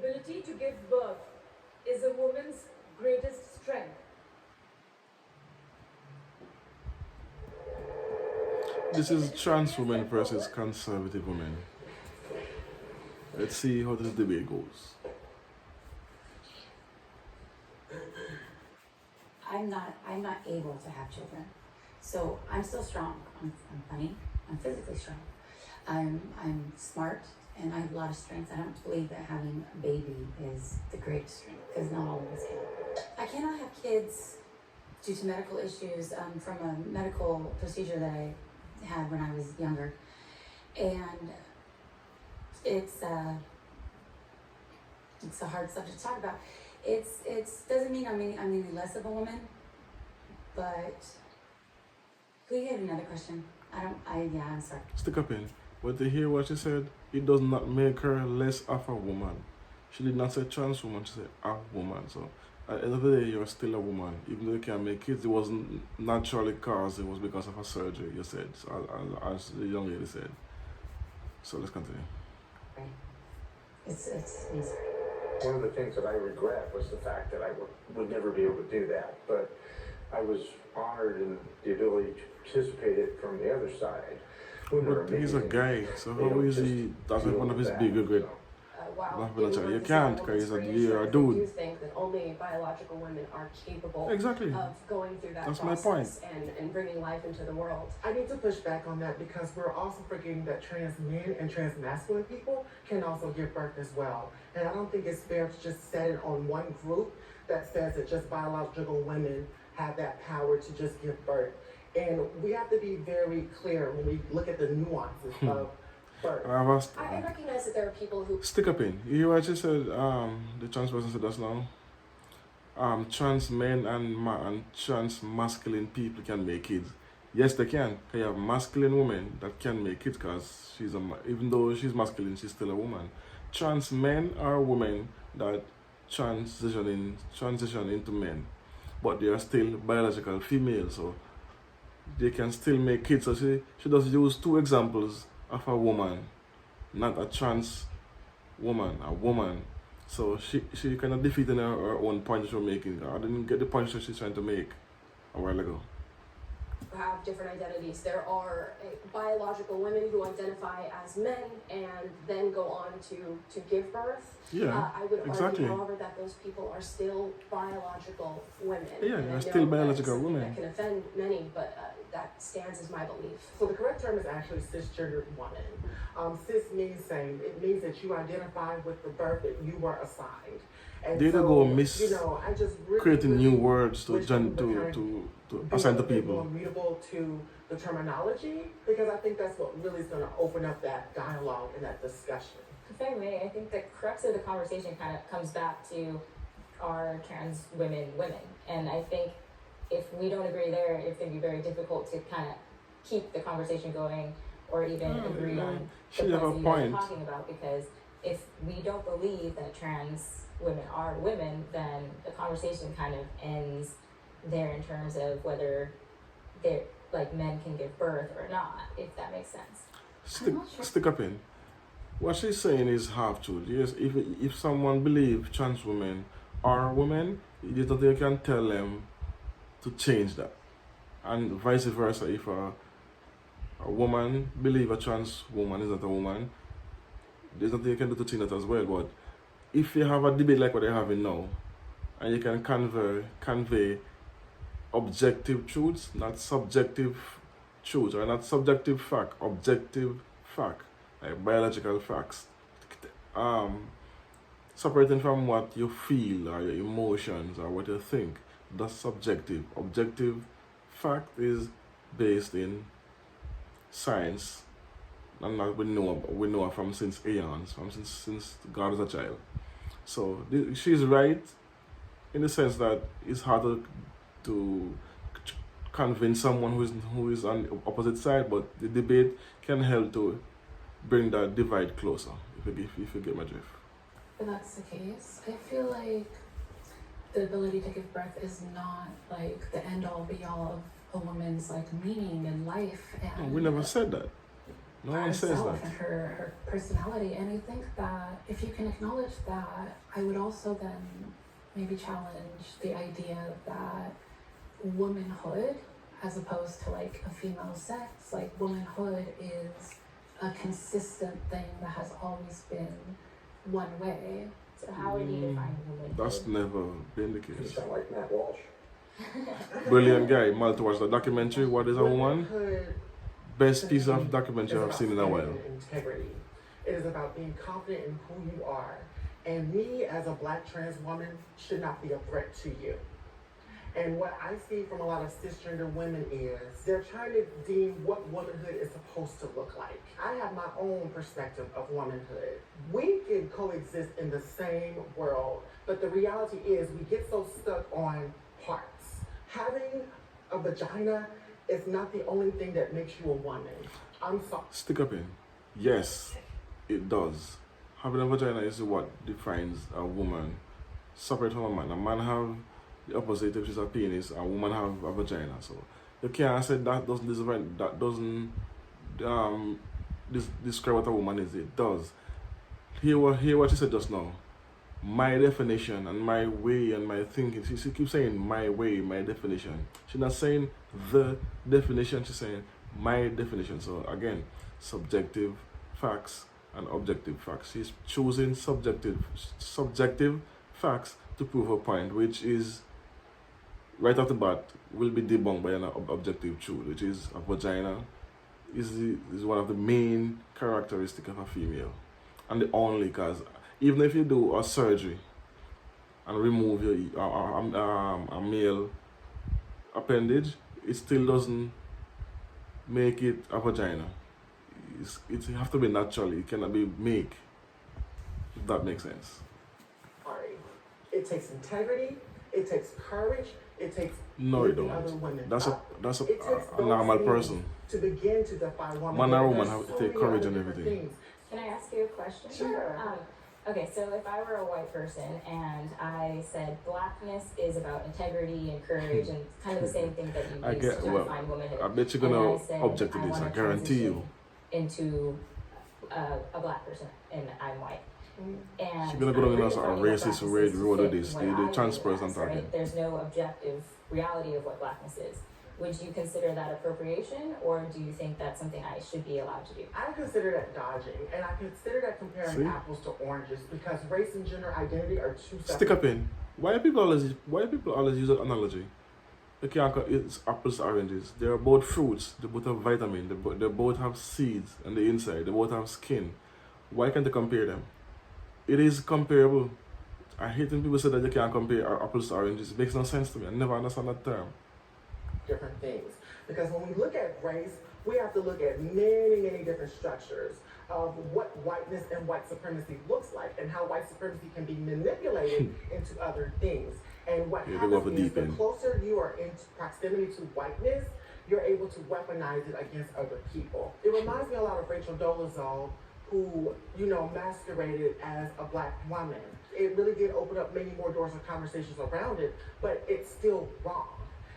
ability to give birth is a woman's greatest strength. This is trans women versus conservative women. Let's see how this debate goes. I'm not able to have children, so I'm still strong. I'm funny. I'm physically strong. I'm smart, and I have a lot of strengths. I don't believe that having a baby is the greatest strength, because not all of us can. I cannot have kids due to medical issues from a medical procedure that I had when I was younger, and it's a hard subject to talk about. It doesn't mean I'm any less of a woman, but could you get another question? I'm sorry. Stick up in. But to hear what she said, it does not make her less of a woman. She did not say trans woman, she said a woman. So at the end of the day, you're still a woman. Even though you can't make kids, it wasn't naturally caused, it was because of a surgery, you said, so, as the young lady said. So let's continue. Right. I'm sorry. One of the things that I regret was the fact that I would never be able to do that, but I was honored in the ability to participate it from the other side. But he's a guy, so how is he, that's one of his big regret? Wow. You can't, because you're a dude. I do think that only biological women are capable Exactly. of going through that That's process my point. and bringing life into the world. I need to push back on that because we're also forgetting that trans men and trans masculine people can also give birth as well. And I don't think it's fair to just set it on one group that says that just biological women have that power to just give birth. And we have to be very clear when we look at the nuances of birth. I recognize that there are people who Stick up in. You hear what you said, the trans person said just now? Trans men and trans masculine people can make kids. Yes, they can. You have masculine women that can make kids because even though she's masculine, she's still a woman. Trans men are women that transition into men, but they are still biological females, so they can still make kids. So she does use two examples of a woman, not a trans woman, a woman. So she kind of defeated her own point that she was making. I didn't get the point that she's trying to make a while ago. have different identities. There are biological women who identify as men and then go on to give birth. Yeah, I would exactly. argue, however, that those people are still biological women. Yeah, and they're I still know biological that's something women. that can offend many, but that stands as my belief. So the correct term is actually cisgendered woman. Cis means same. It means that you identify with the birth that you were assigned. And They don't go miss I just really, creating new words to wish people would to assign to be people. more mutable to the terminology, because I think that's what really is going to open up that dialogue and that discussion. If I may, I think the crux of the conversation kind of comes back to are trans women. And I think if we don't agree there, it's going to be very difficult to kind of keep the conversation going or even agree on the She have a points that you guys point. are talking about. Because if we don't believe that trans women are women, then the conversation kind of ends there in terms of whether they're like men can give birth or not, if that makes sense. Stick up in. What she's saying is half truth. Yes, if someone believes trans women are women, you don't think you can tell them to change that. And vice versa, if a woman believes a trans woman is not a woman, there's nothing you can do to change that as well. But if you have a debate like what they're having now, and you can convey objective truths, not subjective truths, or not subjective fact, objective fact, like biological facts, separating from what you feel or your emotions or what you think, that's subjective. Objective fact is based in science, and that we know from since eons, since God was a child. So she's right in the sense that it's hard to convince someone who is on the opposite side, but the debate can help to bring that divide closer, if you get my drift. If that's the case, I feel like the ability to give birth is not like the end all be all of a woman's like meaning in life. And No, we never said that. No one says herself that. and her personality. And I think that if you can acknowledge that, I would also then maybe challenge the idea that womanhood, as opposed to like a female sex, like womanhood is a consistent thing that has always been one way. So how would you define womanhood? That's never been the You case. sound like Matt Walsh. Brilliant guy. Mal to watch the documentary. What is a woman? Womanhood Best piece to me of documentary is I've about seen in a while. standing in integrity. It is about being confident in who you are. And me as a black trans woman should not be a threat to you. And what I see from a lot of cisgender women is they're trying to deem what womanhood is supposed to look like. I have my own perspective of womanhood. We can coexist in the same world, but the reality is we get so stuck on parts. Having a vagina is not the only thing that makes you a woman. I'm sorry. Stick up in. Yes, it does. Having a vagina is what defines a woman separate from a man. A man have the opposite, which is a penis, a woman have a vagina. So you can't say that doesn't describe what a woman is. It does. Hear what she said just now. My definition and my way and my thinking. She keeps saying my way, my definition. She's not saying the definition, she's saying my definition. So again, subjective facts and objective facts. She's choosing subjective facts to prove her point, which is right off the bat will be debunked by an objective truth, which is a vagina is one of the main characteristics of a female, and the only, because even if you do a surgery and remove your a male appendage, it still doesn't make it a vagina. It have to be natural. It cannot be make. If that makes sense. Sorry. It takes integrity, it takes courage, it takes No, you lifting don't. other women That's up. a It takes a those normal things person. to begin to define womanhood. Man or woman There's have to so take many courage other and different everything. things. Can I ask you a question? Sure. Okay, so if I were a white person and I said blackness is about integrity and courage and kind of the same thing that I you get- used to well, define womanhood. I bet you're and gonna I said, object to I this. I wanna guarantee you. transition into a black person and I'm white. And She's gonna go down I'm as a redefining what racist blackness road is to of fit this. what The I trans view person as, talking. right? There's no objective reality of what blackness is. Would you consider that appropriation, or do you think that's something I should be allowed to do? I consider that dodging, and I consider that comparing See? apples to oranges because race and gender identity are two separate. Stick up in. Why people always use that analogy? They can't it's apples to oranges. They're both fruits. They both have vitamin. They both have seeds on the inside. They both have skin. Why can't they compare them? It is comparable. I hate when people say that you can't compare apples to oranges. It makes no sense to me. I never understand that term. Different things. Because when we look at race, we have to look at many, many different structures of what whiteness and white supremacy looks like and how white supremacy can be manipulated into other things. And what Yeah, they go happens for is deep the end. closer you are in proximity to whiteness, you're able to weaponize it against other people. It reminds me a lot of Rachel Dolezal, who, masqueraded as a black woman. It really did open up many more doors of conversations around it, but it's still wrong.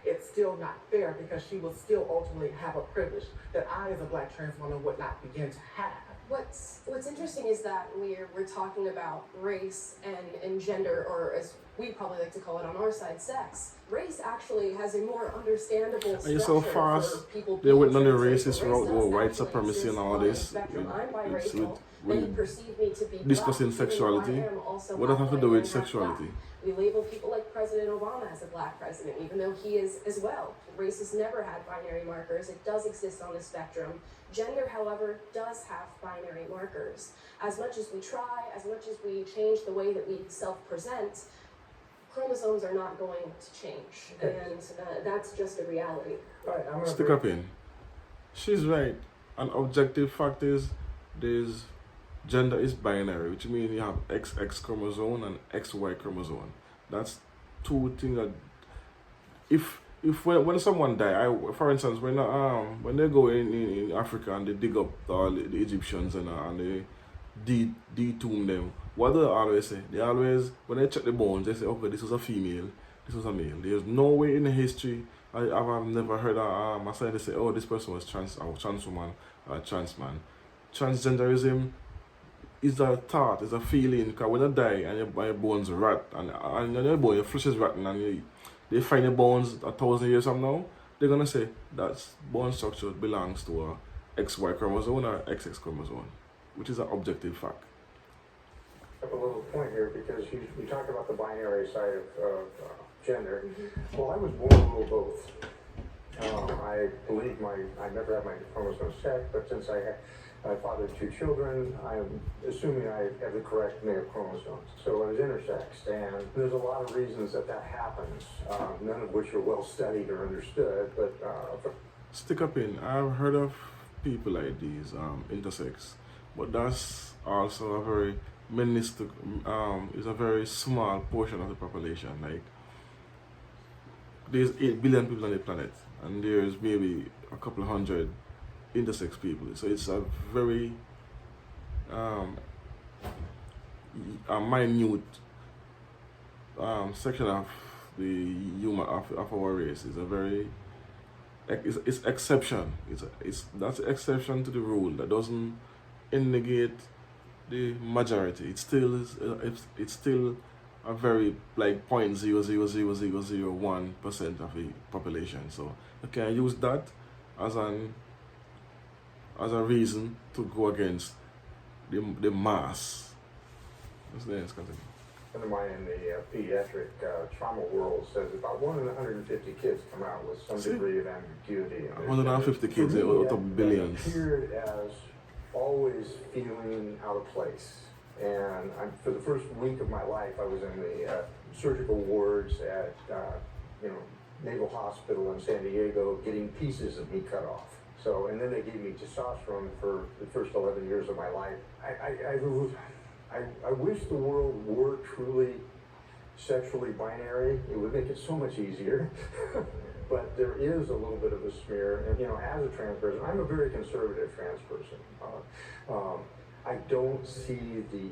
It's still not fair because she will still ultimately have a privilege that I, as a black trans woman, would not begin to have. What's interesting is that we're talking about race and gender, or as we probably like to call it on our side, sex. Race actually has a more understandable Are you so structure fast? for people They went on the being racist translated. route, Race does white actually supremacy and exist all on a this. spectrum. I'm It's biracial. with- Many perceive me to be discussing black, even though sexuality. I am also What does that have to half do white with and half sexuality? black. We label people like President Obama as a black president, even though he is as well. Race has never had binary markers. It does exist on the spectrum. Gender, however, does have binary markers. As much as we try, as much as we change the way that we self-present, chromosomes are not going to change. And that's just a reality. All right, I'm gonna Stick break- up in. She's right. An objective fact is there's gender is binary, which means you have XX chromosome and XY chromosome. That's two things that if when someone die, for instance, when they go in Africa and they dig up all the Egyptians and they detomb them, what do they always say? They always, when they check the bones, they say, okay, this was a female, this was a male. There's no way in the history I've never heard a scientist say, oh, this person was trans woman or trans man. transgenderism is a thought, is a feeling. Because when you die and your bones rot, and your flesh is rotten, and they find your bones 1,000 years from now, they're gonna say that bone structure belongs to a XY chromosome or XX chromosome, which is an objective fact. Up a little point here because you talk about the binary side of gender. Well, I was born a little both. I believe I never had my chromosomes checked, but since I fathered 2 children, I'm assuming I have the correct male chromosomes. So I was intersexed, and there's a lot of reasons that happens, none of which are well studied or understood, but Stick up in. I've heard of people like these, intersex, but that's also a very minuscule, is a very small portion of the population. Like, there's 8 billion people on the planet, and there's maybe a couple of hundred intersex people. So it's a very a minute section of the human of our race. Is a very it's exception. That's an exception to the rule. That doesn't negate the majority. It still is. It's still a very like 0.0000001% of the population. So you can use that as a reason to go against the mass. Let's continue. a friend of mine in the pediatric trauma world says about 1 in 150 kids come out with some degree of ambiguity. 150 kids out of billions. It appeared as always feeling out of place. And for the first week of my life, I was in the surgical wards at Naval Hospital in San Diego, getting pieces of me cut off. So, and then they gave me testosterone for the first 11 years of my life. I wish the world were truly sexually binary. It would make it so much easier. But there is a little bit of a smear. And, as a trans person, I'm a very conservative trans person. I don't see the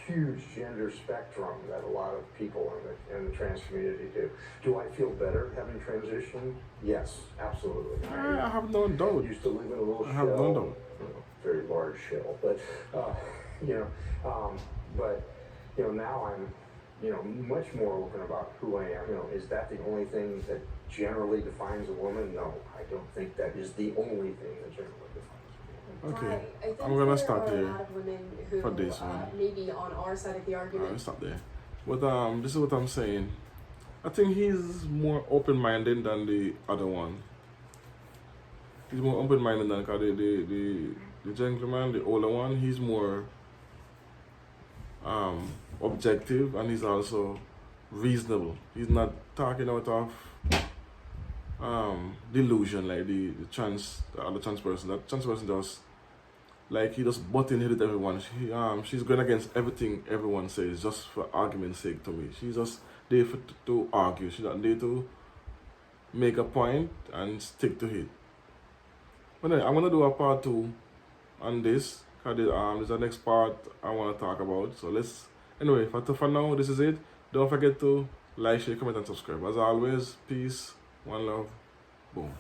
huge gender spectrum that a lot of people in the trans community do. Do I feel better having transitioned? Yes, absolutely. I have no doubt. I used to live in a little I have no doubt. Very large shell, but now I'm much more open about who I am. Is that the only thing that generally defines a woman? No, I don't think that is the only thing that generally defines. Okay, I think I'm gonna there stop are here a lot of women who for this one. maybe on our side of the argument. I'll stop there. But this is what I'm saying. I think he's more open-minded than the other one. He's more open-minded than the gentleman, the older one. He's more objective, and he's also reasonable. He's not talking out of delusion like the trans person. That trans person does. Like, he just butting head with everyone. She's going against everything everyone says just for argument's sake to me. She's just there to argue. She's not there to make a point and stick to it. But anyway, I'm going to do a part 2 on this. Because there's the next part I want to talk about. So anyway, for now, this is it. Don't forget to like, share, comment, and subscribe. As always, peace, one love, boom.